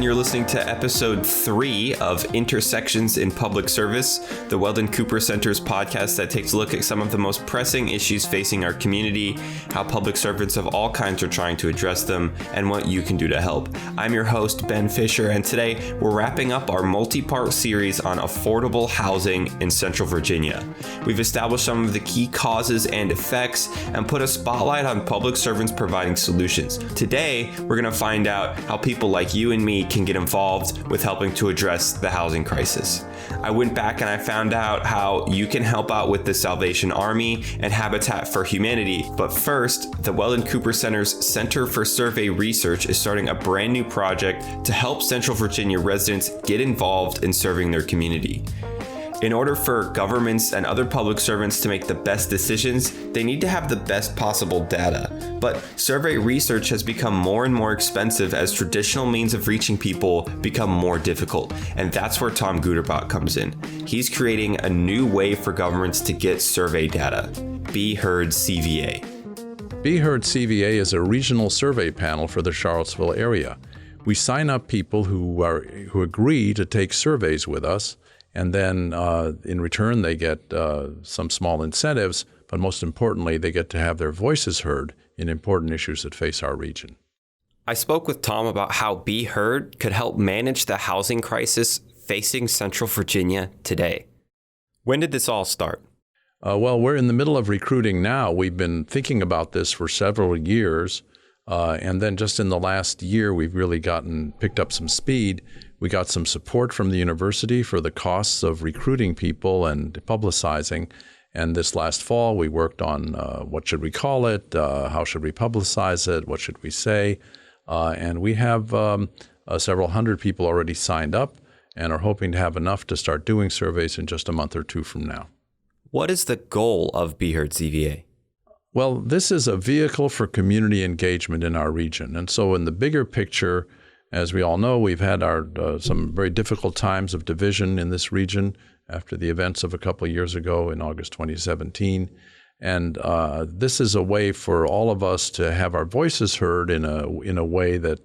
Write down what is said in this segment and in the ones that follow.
everyone. You're listening to episode 3 of Intersections in Public Service, the Weldon Cooper Center's podcast that takes a look at some of the most pressing issues facing our community, how public servants of all kinds are trying to address them, and what you can do to help. I'm your host, Ben Fisher, and today we're wrapping up our multi-part series on affordable housing in Central Virginia. We've established some of the key causes and effects and put a spotlight on public servants providing solutions. Today, we're going to find out how people like you and me can get involved with helping to address the housing crisis. I went back and I found out how you can help out with the Salvation Army and Habitat for Humanity. But first, the Weldon Cooper Center's Center for Survey Research is starting a brand new project to help Central Virginia residents get involved in serving their community. In order for governments and other public servants to make the best decisions, they need to have the best possible data. But survey research has become more and more expensive as traditional means of reaching people become more difficult. And that's where Tom Guterbock comes in. He's creating a new way for governments to get survey data. BeHeardCVA. BeHeardCVA is a regional survey panel for the Charlottesville area. We sign up people who agree to take surveys with us. And then in return, they get some small incentives, but most importantly, they get to have their voices heard in important issues that face our region. I spoke with Tom about how BeHeard could help manage the housing crisis facing Central Virginia today. When did this all start? Well, we're in the middle of recruiting now. We've been thinking about this for several years. And then just in the last year, we've really picked up some speed. We got some support from the university for the costs of recruiting people and publicizing. And this last fall, we worked on what should we call it, how should we publicize it, what should we say. And we have several hundred people already signed up and are hoping to have enough to start doing surveys in just a month or two from now. What is the goal of BeHeardCVA? Well, this is a vehicle for community engagement in our region. And so in the bigger picture, as we all know, we've had some very difficult times of division in this region after the events of a couple of years ago in August 2017. And this is a way for all of us to have our voices heard in a way that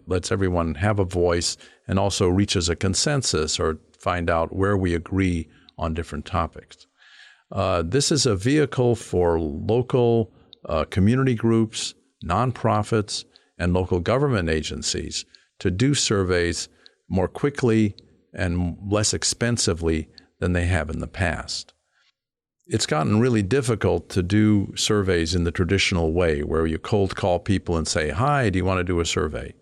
lets everyone have a voice and also reaches a consensus or find out where we agree on different topics. This is a vehicle for local community groups, nonprofits, and local government agencies to do surveys more quickly and less expensively than they have in the past. It's gotten really difficult to do surveys in the traditional way where you cold call people and say, "Hi, do you want to do a survey?"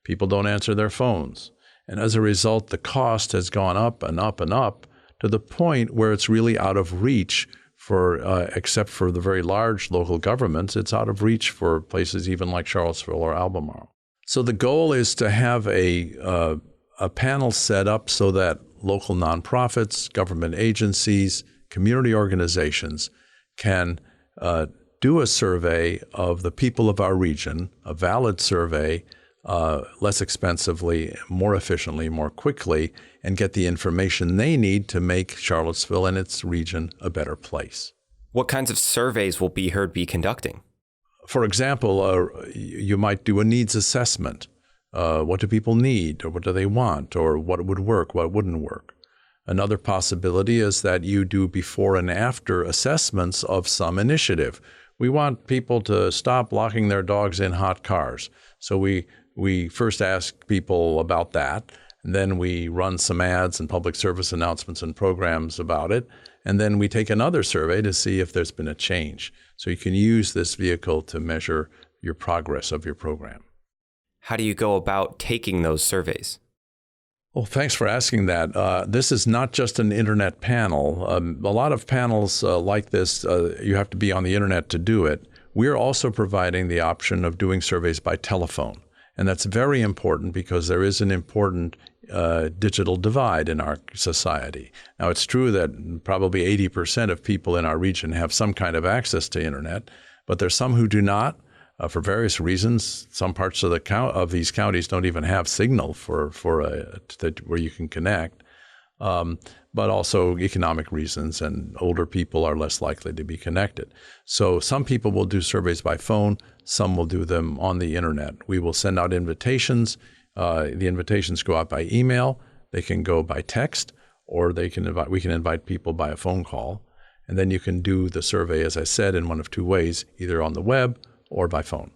People don't answer their phones. And as a result, the cost has gone up and up and up to the point where it's really out of reach except for the very large local governments. It's out of reach for places even like Charlottesville or Albemarle. So the goal is to have a panel set up so that local nonprofits, government agencies, community organizations can do a survey of the people of our region, a valid survey, less expensively, more efficiently, more quickly, and get the information they need to make Charlottesville and its region a better place. What kinds of surveys will BeHeard be conducting? For example, you might do a needs assessment. What do people need, or what do they want, or what would work, what wouldn't work? Another possibility is that you do before and after assessments of some initiative. We want people to stop locking their dogs in hot cars. So we first ask people about that, and then we run some ads and public service announcements and programs about it, and then we take another survey to see if there's been a change. So you can use this vehicle to measure your progress of your program. How do you go about taking those surveys? Well, thanks for asking that. This is not just an internet panel. A lot of panels like this, you have to be on the internet to do it. We're also providing the option of doing surveys by telephone. And that's very important because there is an important digital divide in our society. Now, it's true that probably 80% of people in our region have some kind of access to internet, but there's some who do not for various reasons. Some parts of these counties don't even have signal where you can connect. But also economic reasons, and older people are less likely to be connected. So some people will do surveys by phone, some will do them on the internet. We will send out invitations. The invitations go out by email, they can go by text, or we can invite people by a phone call. And then you can do the survey, as I said, in one of two ways, either on the web or by phone.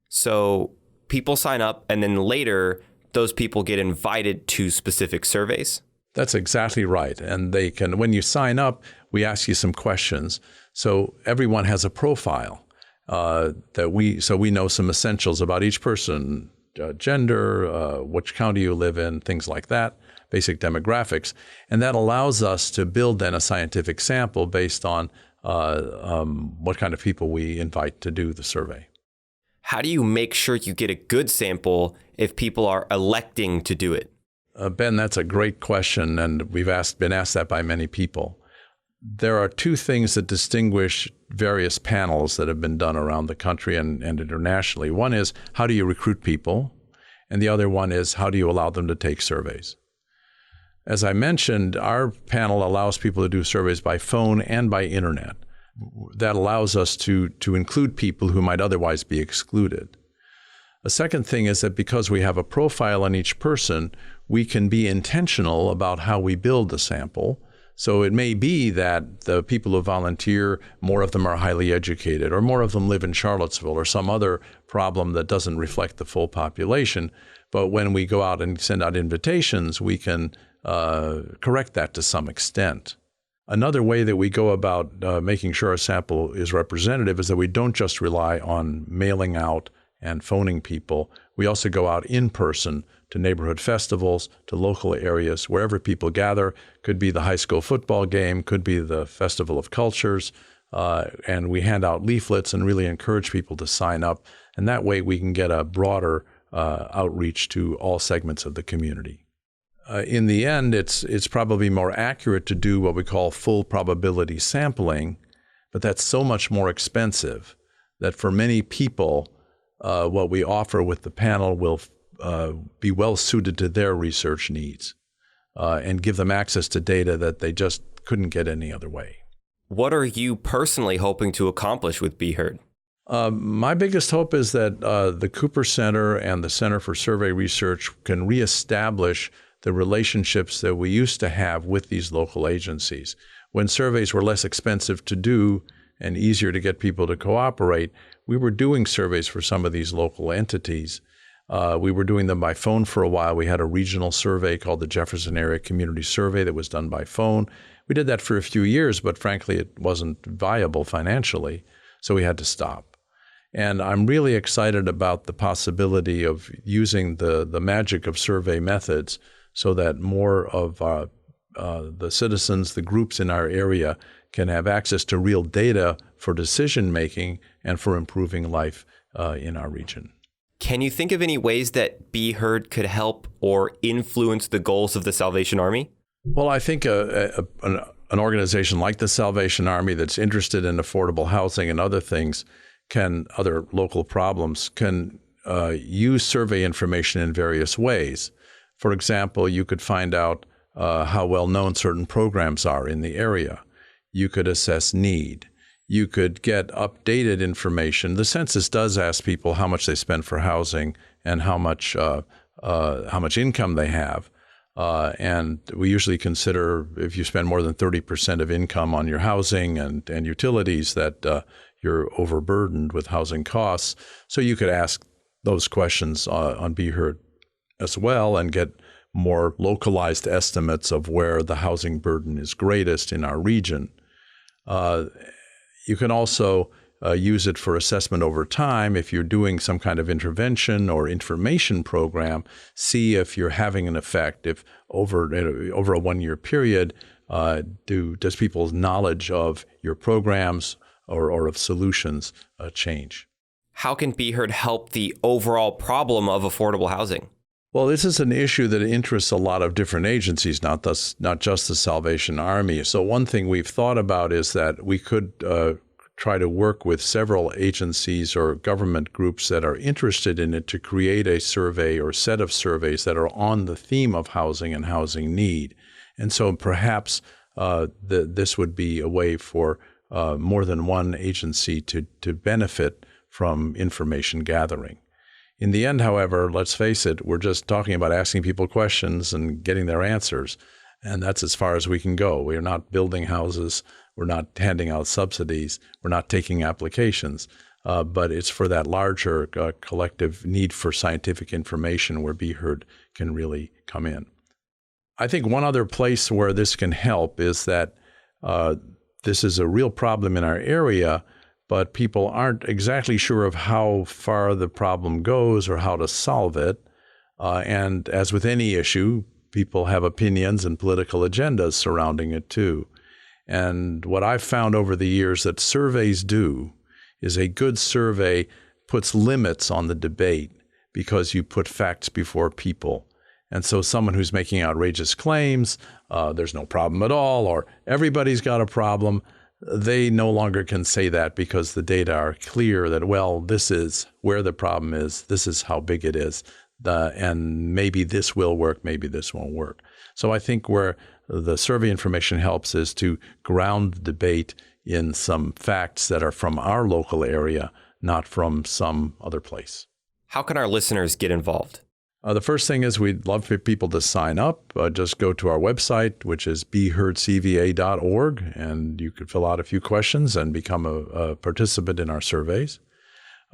So people sign up and then later those people get invited to specific surveys? That's exactly right. And when you sign up, we ask you some questions. So everyone has a profile so we know some essentials about each person, gender, which county you live in, things like that, basic demographics. And that allows us to build then a scientific sample based on what kind of people we invite to do the survey. How do you make sure you get a good sample if people are electing to do it? Ben, that's a great question, and we've been asked that by many people. There are two things that distinguish various panels that have been done around the country and internationally. One is, how do you recruit people? And the other one is, how do you allow them to take surveys? As I mentioned, our panel allows people to do surveys by phone and by internet. That allows us to include people who might otherwise be excluded. A second thing is that because we have a profile on each person, we can be intentional about how we build the sample. So it may be that the people who volunteer, more of them are highly educated, or more of them live in Charlottesville, or some other problem that doesn't reflect the full population. But when we go out and send out invitations, we can correct that to some extent. Another way that we go about making sure our sample is representative is that we don't just rely on mailing out and phoning people. We also go out in person to neighborhood festivals, to local areas, wherever people gather. Could be the high school football game, could be the Festival of Cultures, and we hand out leaflets and really encourage people to sign up. And that way we can get a broader outreach to all segments of the community. In the end, it's probably more accurate to do what we call full probability sampling, but that's so much more expensive that for many people, what we offer with the panel will be well suited to their research needs and give them access to data that they just couldn't get any other way. What are you personally hoping to accomplish with BeHeard? My biggest hope is that the Cooper Center and the Center for Survey Research can reestablish the relationships that we used to have with these local agencies. When surveys were less expensive to do and easier to get people to cooperate, we were doing surveys for some of these local entities. We were doing them by phone for a while. We had a regional survey called the Jefferson Area Community Survey that was done by phone. We did that for a few years, but frankly, it wasn't viable financially, so we had to stop. And I'm really excited about the possibility of using the magic of survey methods so that more of the citizens, the groups in our area, can have access to real data for decision making and for improving life in our region. Can you think of any ways that BeHeard could help or influence the goals of the Salvation Army? Well, I think an organization like the Salvation Army that's interested in affordable housing and other things other local problems can use survey information in various ways. For example, you could find out how well known certain programs are in the area. You could assess need. You could get updated information. The census does ask people how much they spend for housing and how much income they have. And we usually consider if you spend more than 30% of income on your housing and utilities that you're overburdened with housing costs. So you could ask those questions on BeHeard as well and get more localized estimates of where the housing burden is greatest in our region. You can also use it for assessment over time. If you're doing some kind of intervention or information program, see if you're having an effect. If over a 1-year period, does people's knowledge of your programs or of solutions change? How can BeHeard help the overall problem of affordable housing? Well, this is an issue that interests a lot of different agencies, not just the Salvation Army. So one thing we've thought about is that we could try to work with several agencies or government groups that are interested in it to create a survey or set of surveys that are on the theme of housing and housing need. And so perhaps this would be a way for more than one agency to benefit from information gathering. In the end, however, let's face it, we're just talking about asking people questions and getting their answers. And that's as far as we can go. We are not building houses. We're not handing out subsidies. We're not taking applications. But it's for that larger collective need for scientific information where BeHeard can really come in. I think one other place where this can help is that this is a real problem in our area, but people aren't exactly sure of how far the problem goes or how to solve it. And as with any issue, people have opinions and political agendas surrounding it too. And what I've found over the years that surveys do is a good survey puts limits on the debate because you put facts before people. And so someone who's making outrageous claims, there's no problem at all, or everybody's got a problem, they no longer can say that because the data are clear that, well, this is where the problem is, this is how big it is, and maybe this will work, maybe this won't work. So I think where the survey information helps is to ground the debate in some facts that are from our local area, not from some other place. How can our listeners get involved? The first thing is we'd love for people to sign up. Just go to our website, which is BeHeardCVA.org, and you could fill out a few questions and become a participant in our surveys.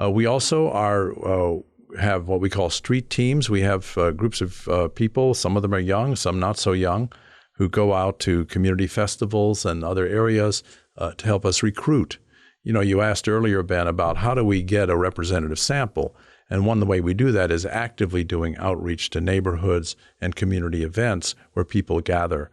We also have what we call street teams. We have groups of people, some of them are young, some not so young, who go out to community festivals and other areas to help us recruit. You know, you asked earlier, Ben, about how do we get a representative sample? And one way we do that is actively doing outreach to neighborhoods and community events where people gather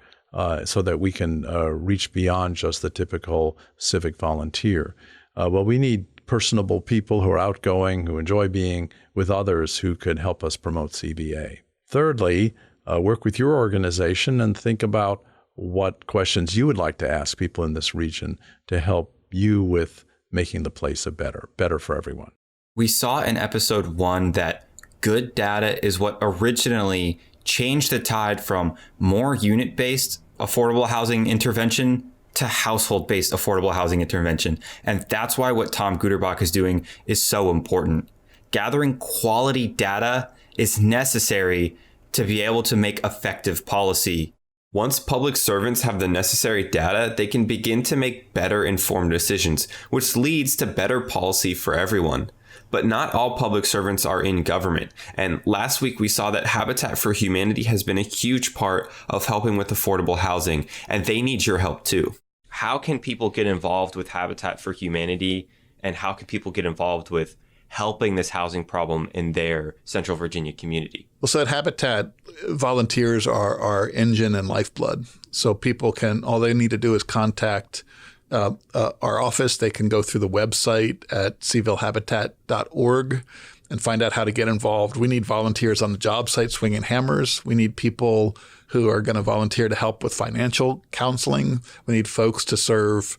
so that we can reach beyond just the typical civic volunteer. Well, we need personable people who are outgoing, who enjoy being with others, who could help us promote CVA. Thirdly, work with your organization and think about what questions you would like to ask people in this region to help you with making the place better for everyone. We saw in episode 1 that good data is what originally changed the tide from more unit-based affordable housing intervention to household-based affordable housing intervention. And that's why what Tom Guterbock is doing is so important. Gathering quality data is necessary to be able to make effective policy. Once public servants have the necessary data, they can begin to make better informed decisions, which leads to better policy for everyone. But not all public servants are in government. And last week we saw that Habitat for Humanity has been a huge part of helping with affordable housing, and they need your help too. How can people get involved with Habitat for Humanity, and how can people get involved with helping this housing problem in their Central Virginia community? Well, so at Habitat, volunteers are our engine and lifeblood. So people all they need to do is contact our office. They can go through the website at cvillehabitat.org and find out how to get involved. We need volunteers on the job site swinging hammers. We need people who are going to volunteer to help with financial counseling. We need folks to serve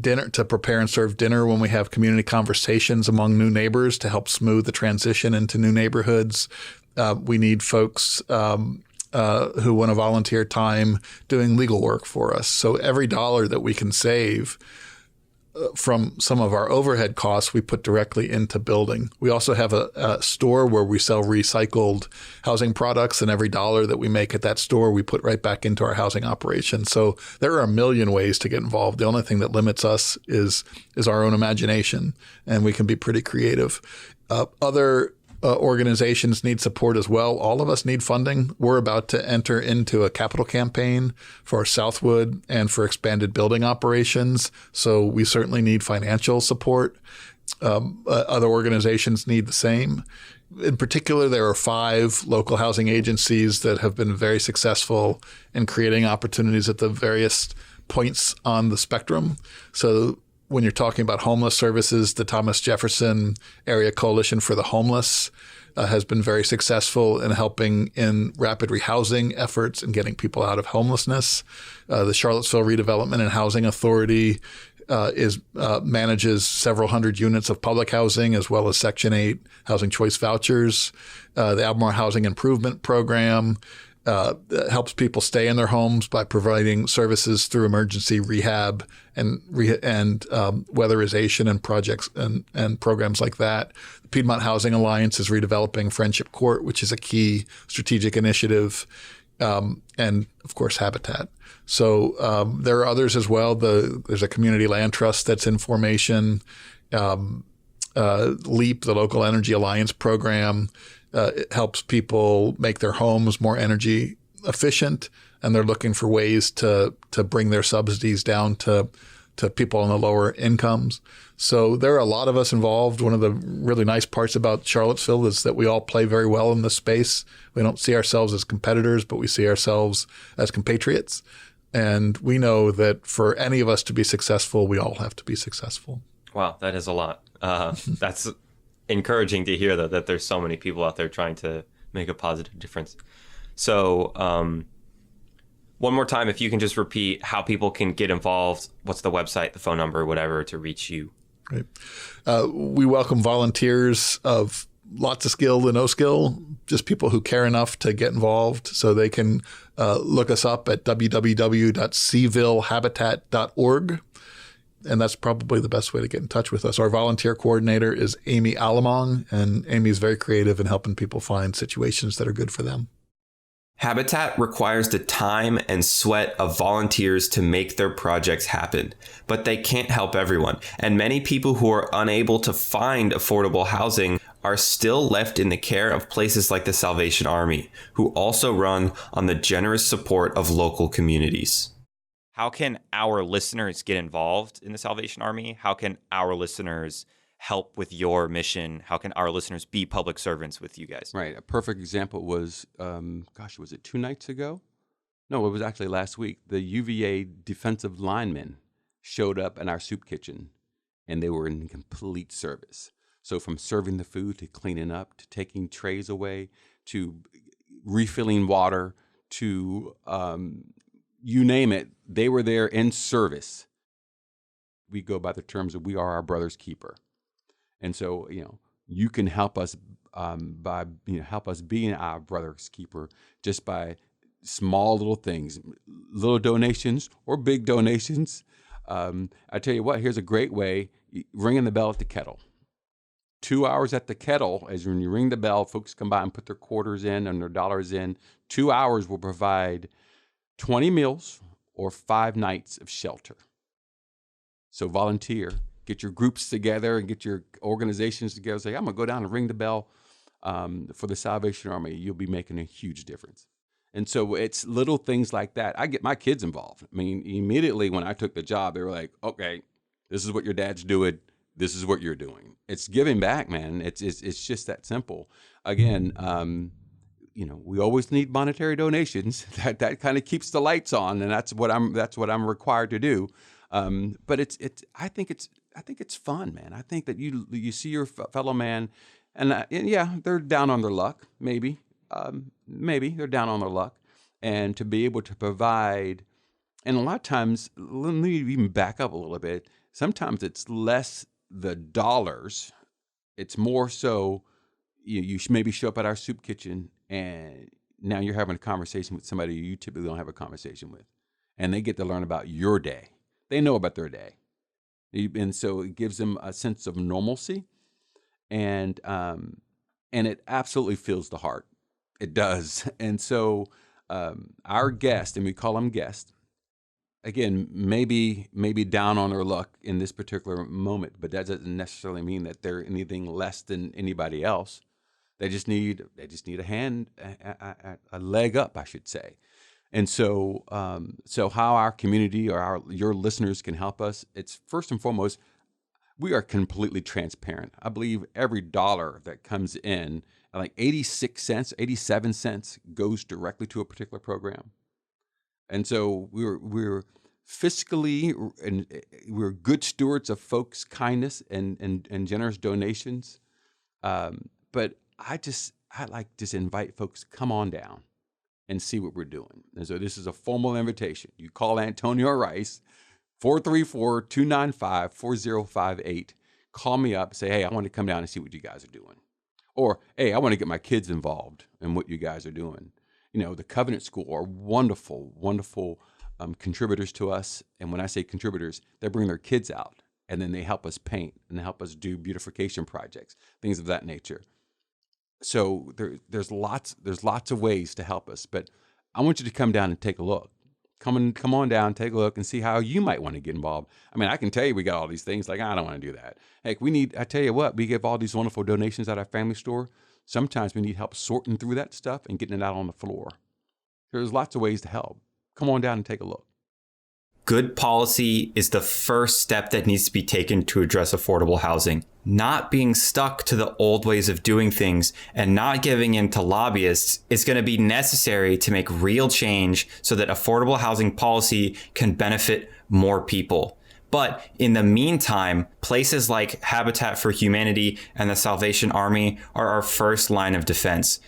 dinner, to prepare and serve dinner when we have community conversations among new neighbors to help smooth the transition into new neighborhoods. We need folks who want to volunteer time doing legal work for us. So every dollar that we can save from some of our overhead costs, we put directly into building. We also have a store where we sell recycled housing products, and every dollar that we make at that store, we put right back into our housing operation. So there are a million ways to get involved. The only thing that limits us is our own imagination, and we can be pretty creative. Other organizations need support as well. All of us need funding. We're about to enter into a capital campaign for Southwood and for expanded building operations. So we certainly need financial support. Other organizations need the same. In particular, there are 5 local housing agencies that have been very successful in creating opportunities at the various points on the spectrum. So when you're talking about homeless services, the Thomas Jefferson Area Coalition for the Homeless has been very successful in helping in rapid rehousing efforts and getting people out of homelessness. The Charlottesville Redevelopment and Housing Authority manages several hundred units of public housing as well as Section 8 housing choice vouchers. The Albemarle Housing Improvement Program helps people stay in their homes by providing services through emergency rehab and weatherization and projects and programs like that. The Piedmont Housing Alliance is redeveloping Friendship Court, which is a key strategic initiative, and of course Habitat. So there are others as well. There's a community land trust that's in formation. LEAP, the Local Energy Alliance program, it helps people make their homes more energy efficient, and they're looking for ways to bring their subsidies down to people on the lower incomes. So there are a lot of us involved. One of the really nice parts about Charlottesville is that we all play very well in this space. We don't see ourselves as competitors, but we see ourselves as compatriots. And we know that for any of us to be successful, we all have to be successful. Wow, that is a lot. That's encouraging to hear, though, that there's so many people out there trying to make a positive difference. So one more time, if you can just repeat how people can get involved, what's the website, the phone number, whatever, to reach you. Right. We welcome volunteers of lots of skill to no skill, just people who care enough to get involved. So they can look us up at www.cvillehabitat.org. And that's probably the best way to get in touch with us. Our volunteer coordinator is Amy Alamong, and Amy is very creative in helping people find situations that are good for them. Habitat requires the time and sweat of volunteers to make their projects happen, but they can't help everyone. And many people who are unable to find affordable housing are still left in the care of places like the Salvation Army, who also run on the generous support of local communities. How can our listeners get involved in the Salvation Army? How can our listeners help with your mission? How can our listeners be public servants with you guys? Right. A perfect example was, was it 2 nights ago? No, it was actually last week. The UVA defensive linemen showed up in our soup kitchen, and they were in complete service. So from serving the food to cleaning up to taking trays away to refilling water to you name it, they were there in service. We go by the terms of we are our brother's keeper. And so, you can help us by help us being our brother's keeper just by small little things, little donations or big donations. I tell you what, here's a great way: ringing the bell at the kettle. 2 hours at the kettle, as when you ring the bell, folks come by and put their quarters in and their dollars in. 2 hours will provide 20 meals or 5 nights of shelter. So volunteer, get your groups together and get your organizations together. Say, I'm going to go down and ring the bell for the Salvation Army. You'll be making a huge difference. And so it's little things like that. I get my kids involved. I mean, immediately when I took the job, they were like, okay, this is what your dad's doing. This is what you're doing. It's giving back, man. It's just that simple. Again, we always need monetary donations. That kind of keeps the lights on, and that's what I'm required to do. But I think it's fun, man. I think that you see your fellow man, and yeah, they're down on their luck. Maybe they're down on their luck, and to be able to provide, and a lot of times, let me even back up a little bit. Sometimes it's less the dollars. It's more so you maybe show up at our soup kitchen, and now you're having a conversation with somebody you typically don't have a conversation with, and they get to learn about your day. They know about their day. And so it gives them a sense of normalcy, and it absolutely fills the heart. It does. And so our guest, and we call them guests, again, maybe down on their luck in this particular moment, but that doesn't necessarily mean that they're anything less than anybody else. They just need a hand, a leg up, I should say. And so how our community or your listeners can help us, it's first and foremost, we are completely transparent. I believe every dollar that comes in, like 86 cents, 87 cents, goes directly to a particular program. And so we're fiscally, and we're good stewards of folks' kindness and generous donations. But I like to invite folks, come on down and see what we're doing. And so this is a formal invitation. You call Antonio Rice, 434-295-4058. Call me up, say, hey, I want to come down and see what you guys are doing. Or, hey, I want to get my kids involved in what you guys are doing. The Covenant School are wonderful, wonderful contributors to us. And when I say contributors, they bring their kids out, and then they help us paint and help us do beautification projects, things of that nature. So there's lots of ways to help us. But I want you to come down and take a look. Come on down, take a look, and see how you might want to get involved. I mean, I can tell you we got all these things. Like, I don't want to do that. Heck, I tell you what, we give all these wonderful donations at our family store. Sometimes we need help sorting through that stuff and getting it out on the floor. There's lots of ways to help. Come on down and take a look. Good policy is the first step that needs to be taken to address affordable housing. Not being stuck to the old ways of doing things and not giving in to lobbyists is going to be necessary to make real change so that affordable housing policy can benefit more people. But in the meantime, places like Habitat for Humanity and the Salvation Army are our first line of defense.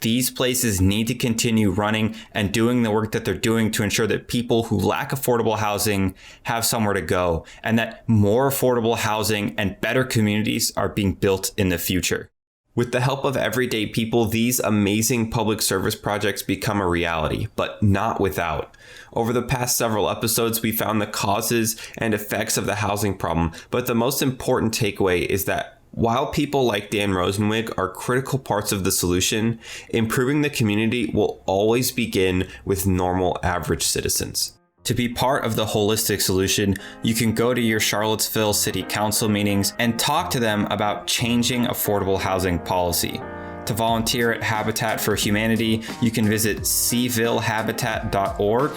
These places need to continue running and doing the work that they're doing to ensure that people who lack affordable housing have somewhere to go, and that more affordable housing and better communities are being built in the future. With the help of everyday people, these amazing public service projects become a reality, but not without. Over the past several episodes, we found the causes and effects of the housing problem, but the most important takeaway is that while people like Dan Rosenwig are critical parts of the solution, improving the community will always begin with normal average citizens. To be part of the holistic solution, you can go to your Charlottesville City Council meetings and talk to them about changing affordable housing policy. To volunteer at Habitat for Humanity, you can visit cvillehabitat.org.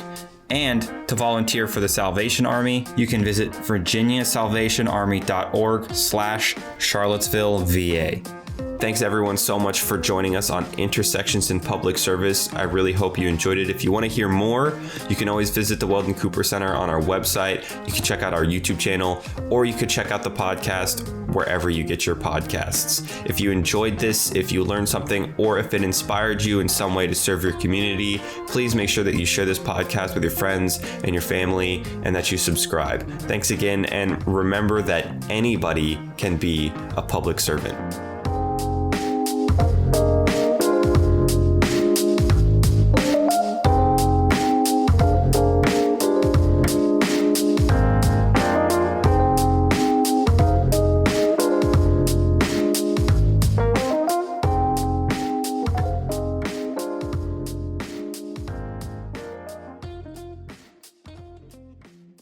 And to volunteer for the Salvation Army, you can visit virginiasalvationarmy.org/CharlottesvilleVA. Thanks everyone so much for joining us on Intersections in Public Service. I really hope you enjoyed it. If you want to hear more, you can always visit the Weldon Cooper Center on our website. You can check out our YouTube channel, or you could check out the podcast wherever you get your podcasts. If you enjoyed this, if you learned something, or if it inspired you in some way to serve your community, please make sure that you share this podcast with your friends and your family, and that you subscribe. Thanks again, and remember that anybody can be a public servant.